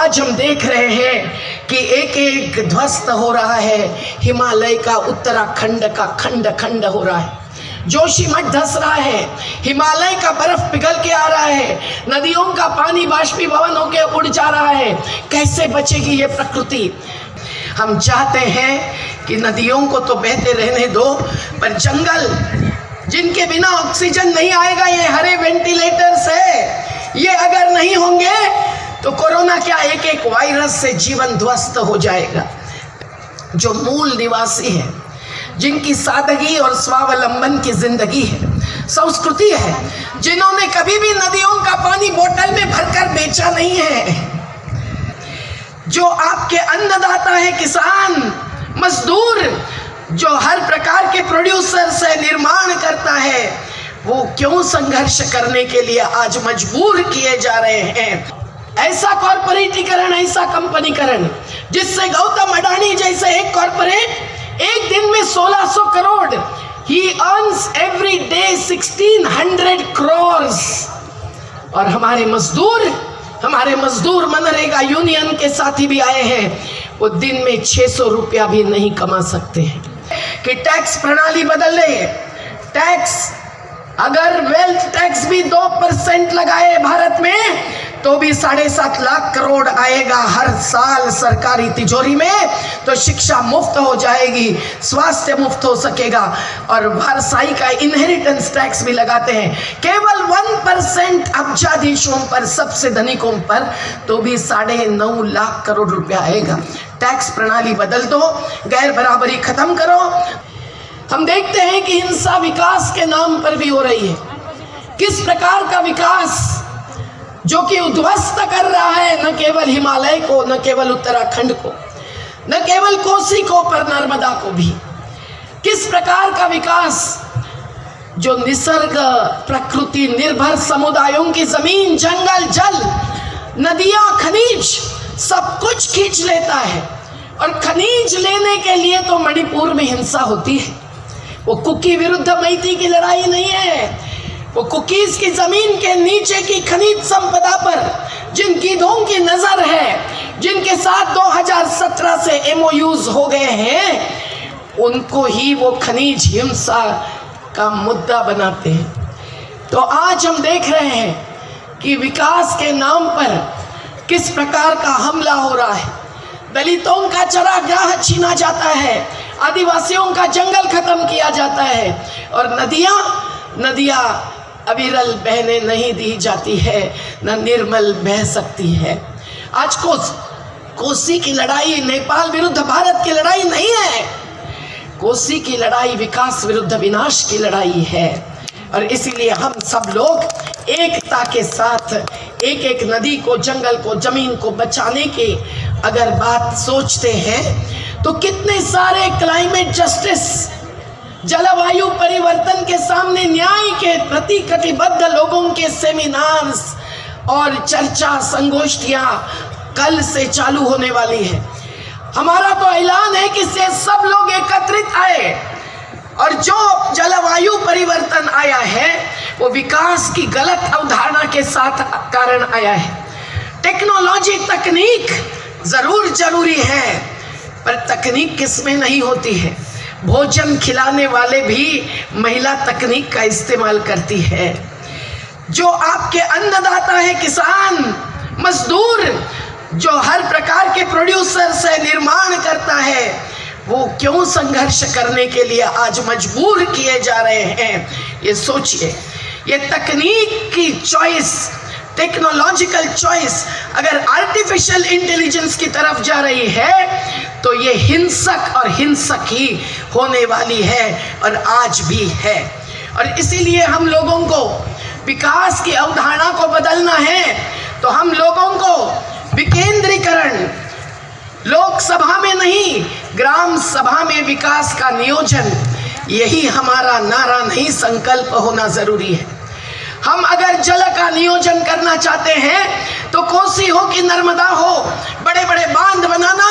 आज हम देख रहे हैं कि एक एक ध्वस्त हो रहा है। हिमालय का उत्तराखंड का खंड खंड हो रहा है, जोशीमठ धस रहा है, हिमालय का बर्फ पिघल के आ रहा है, नदियों का पानी बाष्पीभवन होके उड़ जा रहा है। कैसे बचेगी ये प्रकृति? हम चाहते हैं कि नदियों को तो बहते रहने दो, पर जंगल जिनके बिना ऑक्सीजन नहीं आएगा, ये हरे वेंटिलेटर्स है, ये अगर नहीं होंगे तो कोरोना क्या एक एक वायरस से जीवन ध्वस्त हो जाएगा। जो मूल निवासी है, जिनकी सादगी और स्वावलंबन की जिंदगी है, संस्कृति है, जिन्होंने कभी भी नदियों का पानी बोतल में भरकर बेचा नहीं है, जो आपके अन्नदाता है, किसान मजदूर, जो हर प्रकार के प्रोड्यूसर से निर्माण करता है, वो क्यों संघर्ष करने के लिए आज मजबूर किए जा रहे हैं? ऐसा कॉर्पोरेटीकरण, ऐसा कंपनीकरण, जिससे गौतम अडानी जैसे एक कॉर्पोरेट एक दिन में 1600 करोड़, ही अर्न्स एवरी डे 1600 crores, और हमारे मजदूर मनरेगा यूनियन के साथी भी आए हैं, वो दिन में 600 रुपया भी नहीं कमा सकते हैं। कि टैक्स प्रणाली बदल रही है। टैक्स, अगर वेल्थ टैक्स भी 2% लगाए भारत में तो भी 7.5 लाख करोड़ आएगा हर साल सरकारी तिजोरी में। तो शिक्षा मुफ्त हो जाएगी, स्वास्थ्य मुफ्त हो सकेगा, और भरसाई का इनहेरिटेंस टैक्स भी लगाते हैं केवल 1% अब्जाधीशों पर, सबसे धनिकों पर, तो भी 9.5 लाख करोड़ रुपया आएगा। टैक्स प्रणाली बदल दो, गैर बराबरी खत्म करो। हम देखते हैं कि हिंसा विकास के नाम पर भी हो रही है। किस प्रकार का विकास जो कि उद्ध्वस्त कर रहा है न केवल हिमालय को, न केवल उत्तराखंड को, न केवल कोसी को, पर नर्मदा को भी। किस प्रकार का विकास जो निसर्ग प्रकृति निर्भर समुदायों की जमीन, जंगल, जल, नदियां, खनिज सब कुछ खींच लेता है। और खनिज लेने के लिए तो मणिपुर में हिंसा होती है। वो कुकी विरुद्ध मैती की लड़ाई नहीं है, वो कुकीज की जमीन के नीचे की खनिज संपदा पर जिन गीधों की नजर है, जिनके साथ 2017 से MOUs हो गए हैं, उनको ही वो खनिज हिंसा का मुद्दा बनाते हैं। तो आज हम देख रहे हैं कि विकास के नाम पर किस प्रकार का हमला हो रहा है। दलितों का चरागाह छीना जाता है, आदिवासियों का जंगल खत्म किया जाता है, और नदियां अविरल बहने नहीं दी जाती है, न निर्मल बह सकती है। आज कोसी की लड़ाई नेपाल विरुद्ध भारत की लड़ाई नहीं है, कोसी की लड़ाई विकास विरुद्ध विनाश की लड़ाई है। और इसीलिए हम सब लोग एकता के साथ एक एक नदी को, जंगल को, जमीन को बचाने के अगर बात सोचते हैं तो कितने सारे क्लाइमेट जस्टिस, जलवायु परिवर्तन के सामने न्याय के प्रति कटिबद्ध लोगों के सेमिनार्स और चर्चा संगोष्ठियां कल से चालू होने वाली है। हमारा तो ऐलान है कि से सब लोग एकत्रित आए, और जो जलवायु परिवर्तन आया है वो विकास की गलत अवधारणा के साथ कारण आया है। टेक्नोलॉजी, तकनीक जरूरी है, पर तकनीक किसमें नहीं होती है। भोजन खिलाने वाले भी महिला तकनीक का इस्तेमाल करती है। जो आपके अन्नदाता है, किसान मजदूर, जो हर प्रकार के प्रोड्यूसर से निर्माण करता है, वो क्यों संघर्ष करने के लिए आज मजबूर किए जा रहे हैं? ये सोचिए। ये तकनीक की चॉइस, टेक्नोलॉजिकल चॉइस अगर आर्टिफिशियल इंटेलिजेंस की तरफ जा रही है तो ये हिंसक और हिंसक ही होने वाली है, और आज भी है। और इसीलिए हम लोगों को विकास की अवधारणा को बदलना है। तो हम लोगों को विकेंद्रीकरण, लोकसभा में नहीं, ग्राम सभा में विकास का नियोजन, यही हमारा नारा नहीं, संकल्प होना जरूरी है। हम अगर जल का नियोजन करना चाहते हैं तो कोसी हो कि नर्मदा हो, बड़े बड़े बांध बनाना,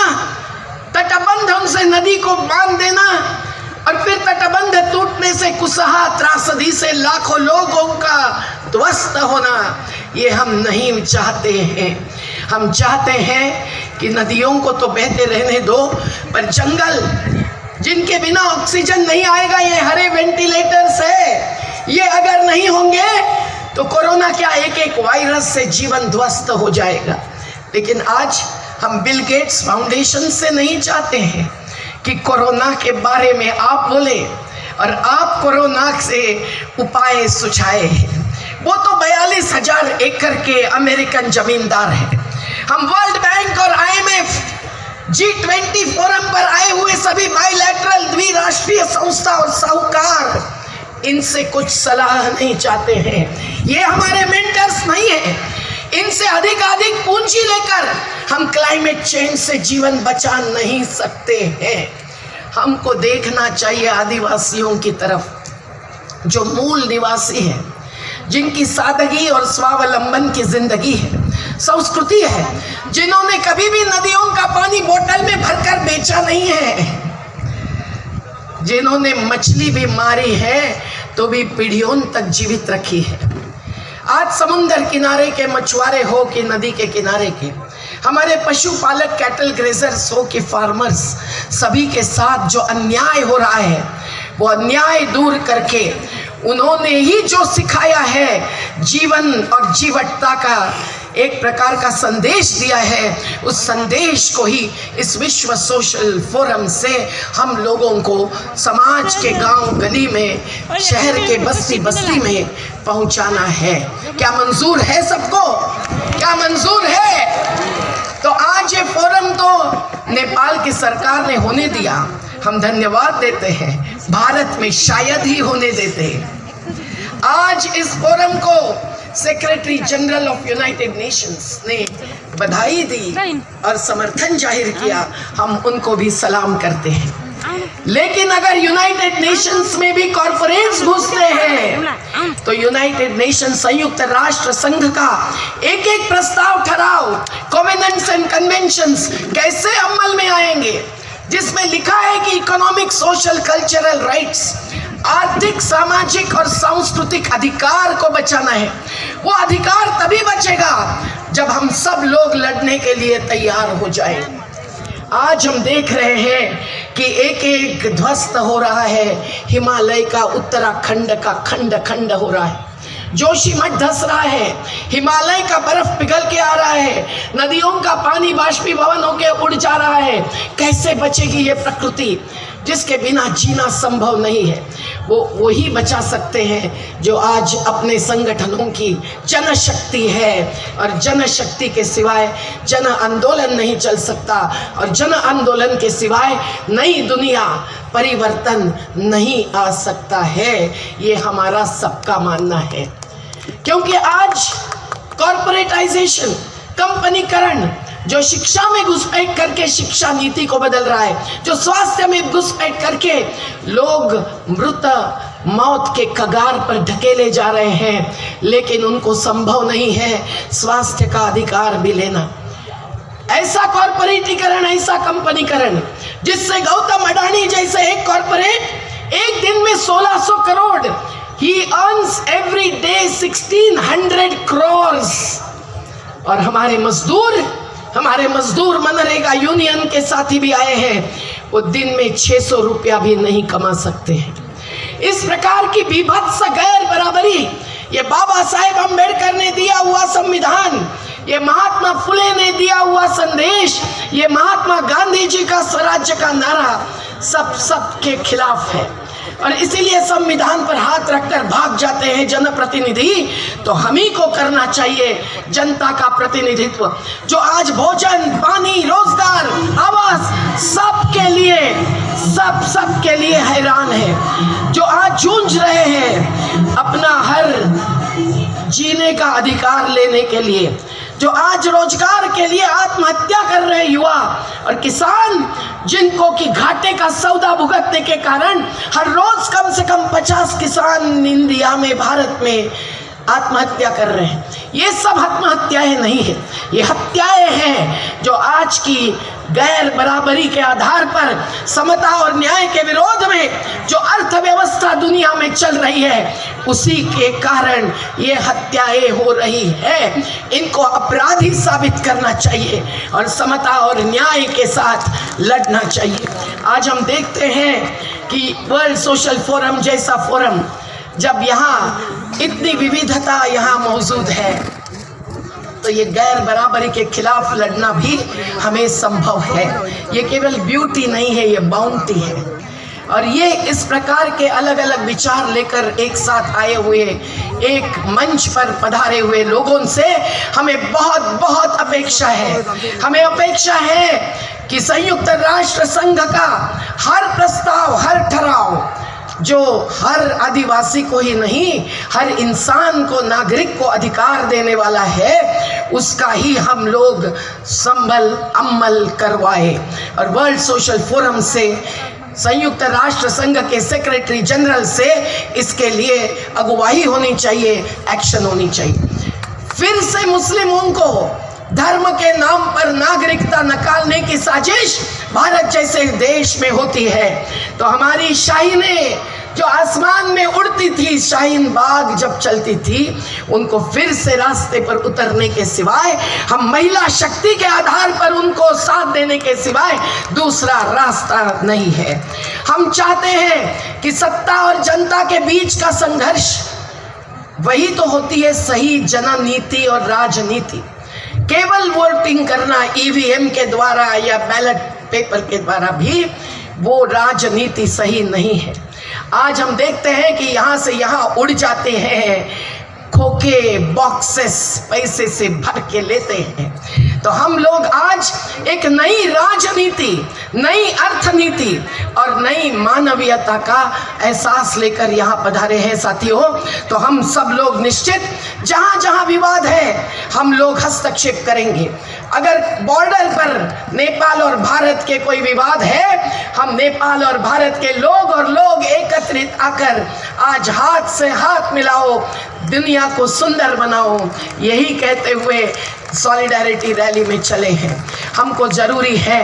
तटबंध उनसे नदी को बांध देना, और फिर तटबंध टूटने से कुसहा त्रासदी से लाखों लोगों का ध्वस्त होना, ये हम नहीं चाहते हैं। हम चाहते हैं कि नदियों को तो बहते रहने दो, पर जंगल जिनके बिना ऑक्सीजन नहीं आएगा, ये हरे वेंटिलेटर्स है, ये अगर नहीं होंगे तो कोरोना क्या एक एक वायरस से जीवन ध्वस्त हो जाएगा। लेकिन आज हम बिल गेट्स फाउंडेशन से नहीं चाहते हैं कि कोरोना के बारे में आप बोले और आप कोरोना से उपाय सुझाए। वो तो 42,000 एकड़ के अमेरिकन जमींदार हैं। हम वर्ल्ड बैंक और IMF G20 फोरम पर आए हुए सभी बाइलैटरल द्विराष्ट्रीय संस्था और साहूकार इनसे कुछ सलाह नहीं चाहते हैं। ये हमारे मेंटर्स नहीं है। इनसे अधिक पूंजी लेकर हम क्लाइमेट चेंज से जीवन बचा नहीं सकते हैं। हमको देखना चाहिए आदिवासियों की तरफ, जो मूल निवासी हैं, जिनकी सादगी और स्वावलंबन की जिंदगी है, संस्कृति है, जिन्होंने कभी भी नदियों का पानी बोतल में भरकर बेचा नहीं है, जिन्होंने मछली भी मारी है तो भी पीढ़ियों तक जीवित रखी है। आज समुंदर किनारे के मछुआरे हो कि नदी के किनारे के, हमारे पशुपालक कैटल ग्रेजर्स हो कि फार्मर्स, सभी के साथ जो अन्याय हो रहा है वो अन्याय दूर करके उन्होंने ही जो सिखाया है, जीवन और जीवटता का एक प्रकार का संदेश दिया है, उस संदेश को ही इस विश्व सोशल फोरम से हम लोगों को समाज के गांव गली में, शहर के बस्ती बस्ती में पहुंचाना है। क्या मंजूर है सबको? क्या मंजूर है? तो आज ये फोरम तो नेपाल की सरकार ने होने दिया, हम धन्यवाद देते हैं। भारत में शायद ही होने देते। आज इस फोरम को secretary general of United Nations ने बधाई दी और समर्थन जाहिर किया, हम उनको भी सलाम करते हैं। लेकिन अगर यूनाइटेड नेशंस में भी कॉर्पोरेट्स घुसते हैं तो यूनाइटेड नेशन संयुक्त राष्ट्र संघ का एक एक प्रस्ताव, ठराव, कॉवेनेंट्स एंड कन्वेंशंस कैसे अमल में आएंगे, जिसमें लिखा है कि इकोनॉमिक, सोशल, कल्चरल राइट्स, आर्थिक, सामाजिक और सांस्कृतिक अधिकार को बचाना है। वो अधिकार तभी बचेगा जब हम सब लोग लड़ने के लिए तैयार हो जाएं। आज हम देख रहे हैं कि एक एक ध्वस्त हो रहा है, हिमालय का, उत्तराखंड का खंड खंड हो रहा है, जोशीमठ धस रहा है, हिमालय का बर्फ पिघल के आ रहा है, नदियों का पानी बाष्पीभवन होकर उड़ जा रहा है। कैसे बचेगी ये प्रकृति जिसके बिना जीना संभव नहीं है? वो ही बचा सकते हैं जो आज अपने संगठनों की जनशक्ति है, और जनशक्ति के सिवाय जन आंदोलन नहीं चल सकता, और जन आंदोलन के सिवाय नई दुनिया, परिवर्तन नहीं आ सकता है। ये हमारा सबका मानना है। क्योंकि आज कॉर्पोरेटाइजेशन, कंपनीकरण, जो शिक्षा में घुसपैठ करके शिक्षा नीति को बदल रहा है, जो स्वास्थ्य में घुसपैठ करके लोग मृत मौत के कगार पर ढकेले जा रहे हैं, लेकिन उनको संभव नहीं है स्वास्थ्य का अधिकार भी लेना। ऐसा कॉर्पोरेटीकरण, ऐसा कंपनीकरण जिससे गौतम अडानी जैसे एक कॉर्पोरेट एक दिन में 1600 crore, he earns every day 1600 crores, और हमारे मजदूर मनरेगा यूनियन के साथी भी आए हैं, वो दिन में 600 रुपया भी नहीं कमा सकते हैं। इस प्रकार की बीभत्स गैर बराबरी, ये बाबा साहेब अम्बेडकर ने दिया हुआ संविधान, ये महात्मा फुले ने दिया हुआ संदेश, ये महात्मा गांधी जी का स्वराज्य का नारा सब के खिलाफ है। और इसीलिए संविधान पर हाथ रखकर भाग जाते हैं जनप्रतिनिधि। तो हम ही को करना चाहिए जनता का प्रतिनिधित्व, जो आज भोजन, पानी, रोजगार, आवास सबके लिए हैरान है, जो आज जूझ रहे हैं अपना हर जीने का अधिकार लेने के लिए, जो आज रोजगार के लिए आत्महत्या कर रहे युवा और किसान, जिनको कि घाटे का सौदा भुगतने के कारण हर रोज कम से कम 50 किसान इंडिया में, भारत में आत्महत्या कर रहे हैं। ये सब आत्महत्याएं नहीं है, ये हत्याएं हैं जो आज की गैर बराबरी के आधार पर समता और न्याय के विरोध में जो अर्थव्यवस्था दुनिया में चल रही है, उसी के कारण ये हत्याएं हो रही है। इनको अपराधी साबित करना चाहिए और समता और न्याय के साथ लड़ना चाहिए। आज हम देखते हैं कि वर्ल्ड सोशल फोरम जैसा फोरम, जब यहाँ इतनी विविधता यहाँ मौजूद है, तो ये गैर बराबरी के खिलाफ लड़ना भी हमें संभव है। ये केवल ब्यूटी नहीं है, ये बाउंटी है। और ये इस प्रकार के अलग अलग विचार लेकर एक साथ आए हुए, एक मंच पर पधारे हुए लोगों से हमें बहुत बहुत अपेक्षा है। हमें अपेक्षा है कि संयुक्त राष्ट्र संघ का हर प्रस्ताव, हर ठराव जो हर आदिवासी को ही नहीं, हर इंसान को, नागरिक को अधिकार देने वाला है, उसका ही हम लोग अमल करवाए। और वर्ल्ड सोशल फोरम से, संयुक्त राष्ट्र संघ के सेक्रेटरी जनरल से इसके लिए अगुवाई होनी चाहिए, एक्शन होनी चाहिए। फिर से मुस्लिमों को धर्म के नाम पर नागरिकता निकालने की साजिश भारत जैसे देश में होती है, तो हमारी शाहीनें जो आसमान में उड़ती थी, शाहीन बाग जब चलती थी, उनको फिर से रास्ते पर उतरने के सिवाय, हम महिला शक्ति के आधार पर उनको साथ देने के सिवाय दूसरा रास्ता नहीं है। हम चाहते हैं कि सत्ता और जनता के बीच का संघर्ष वही तो होती है सही जननीति और राजनीति। केवल वोटिंग करना ईवीएम के द्वारा या बैलेट पेपर के द्वारा भी वो राजनीति सही नहीं है। आज हम देखते हैं कि यहाँ से यहाँ उड़ जाते हैं, खोखे बॉक्सेस पैसे से भर के लेते हैं। तो हम लोग आज एक नई राजनीति, नई अर्थनीति और नई मानवीयता का एहसास लेकर यहाँ पधारे हैं साथियों। तो हम सब लोग निश्चित जहाँ जहाँ विवाद है हम लोग हस्तक्षेप करेंगे। अगर बॉर्डर पर नेपाल और भारत के कोई विवाद है, हम नेपाल और भारत के लोग एकत्रित आकर आज हाथ से हाथ मिलाओ, दुनिया को सुंदर बनाओ, यही कहते हुए सॉलिडारिटी रैली में चले हैं। हमको जरूरी है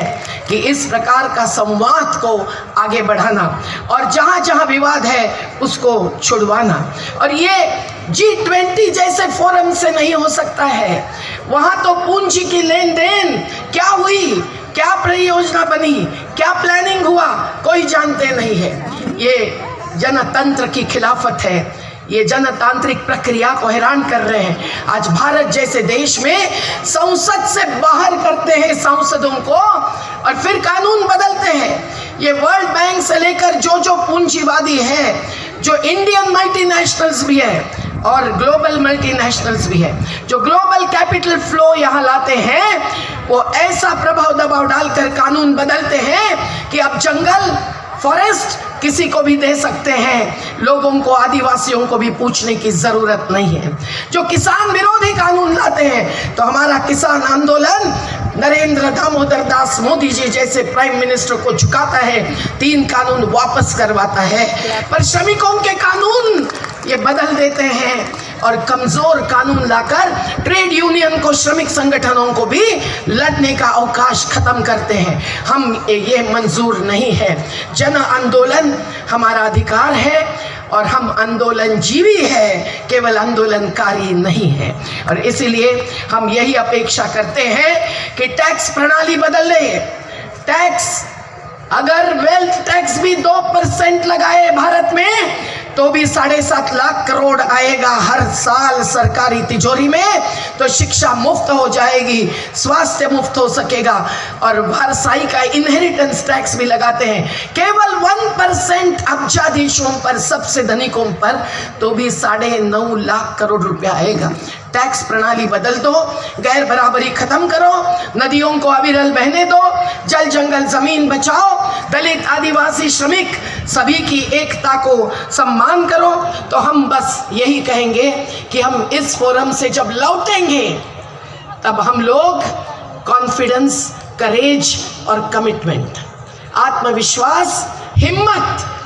कि इस प्रकार का संवाद को आगे बढ़ाना और जहाँ जहाँ विवाद है उसको छुड़वाना। और ये G20 जैसे फोरम से नहीं हो सकता है। वहाँ तो पूंजी की लेन देन क्या हुई, क्या परियोजना बनी, क्या प्लानिंग हुआ, कोई जानते नहीं है। ये जनतंत्र की खिलाफत है, ये जनतांत्रिक प्रक्रिया को हैरान कर रहे हैं। आज भारत जैसे देश में संसद से बाहर करते हैं सांसदों को और फिर कानून बदलते हैं। ये वर्ल्ड बैंक से लेकर जो पूंजीवादी है, जो इंडियन मल्टीनेशनल्स भी है और ग्लोबल मल्टीनेशनल्स भी है, जो ग्लोबल कैपिटल फ्लो यहाँ लाते हैं, वो ऐसा प्रभाव दबाव डालकर कानून बदलते हैं कि अब जंगल, फॉरेस्ट किसी को भी दे सकते हैं, लोगों को, आदिवासियों को भी पूछने की जरूरत नहीं है। जो किसान विरोधी कानून लाते हैं, तो हमारा किसान आंदोलन नरेंद्र दामोदर दास मोदी जी जैसे प्राइम मिनिस्टर को झुकाता है, 3 कानून वापस करवाता है। पर श्रमिकों के कानून ये बदल देते हैं और कमजोर कानून लाकर ट्रेड यूनियन को, श्रमिक संगठनों को भी लड़ने का अवकाश खत्म करते हैं। हम ये मंजूर नहीं है। जन आंदोलन हमारा अधिकार है और हम आंदोलन जीवी है, केवल आंदोलनकारी नहीं है। और इसीलिए हम यही अपेक्षा करते हैं कि टैक्स प्रणाली बदल ले। टैक्स, अगर वेल्थ टैक्स भी 2% लगाए भारत में, तो भी 7.5 लाख करोड़ आएगा हर साल सरकारी तिजोरी में। तो शिक्षा मुफ्त हो जाएगी, स्वास्थ्य मुफ्त हो सकेगा। और भारसाई का इनहेरिटेंस टैक्स भी लगाते हैं, केवल 1% अब्जाधीशों पर, सबसे धनिकों पर, तो भी 9.5 लाख करोड़ रुपया आएगा। टैक्स प्रणाली बदल दो, गैर बराबरी खत्म करो, नदियों को अविरल बहने दो, जल जंगल जमीन बचाओ, दलित, आदिवासी, श्रमिक सभी की एकता को सम्मान करो। तो हम बस यही कहेंगे कि हम इस फोरम से जब लौटेंगे, तब हम लोग कॉन्फिडेंस, करेज और कमिटमेंट, आत्मविश्वास, हिम्मत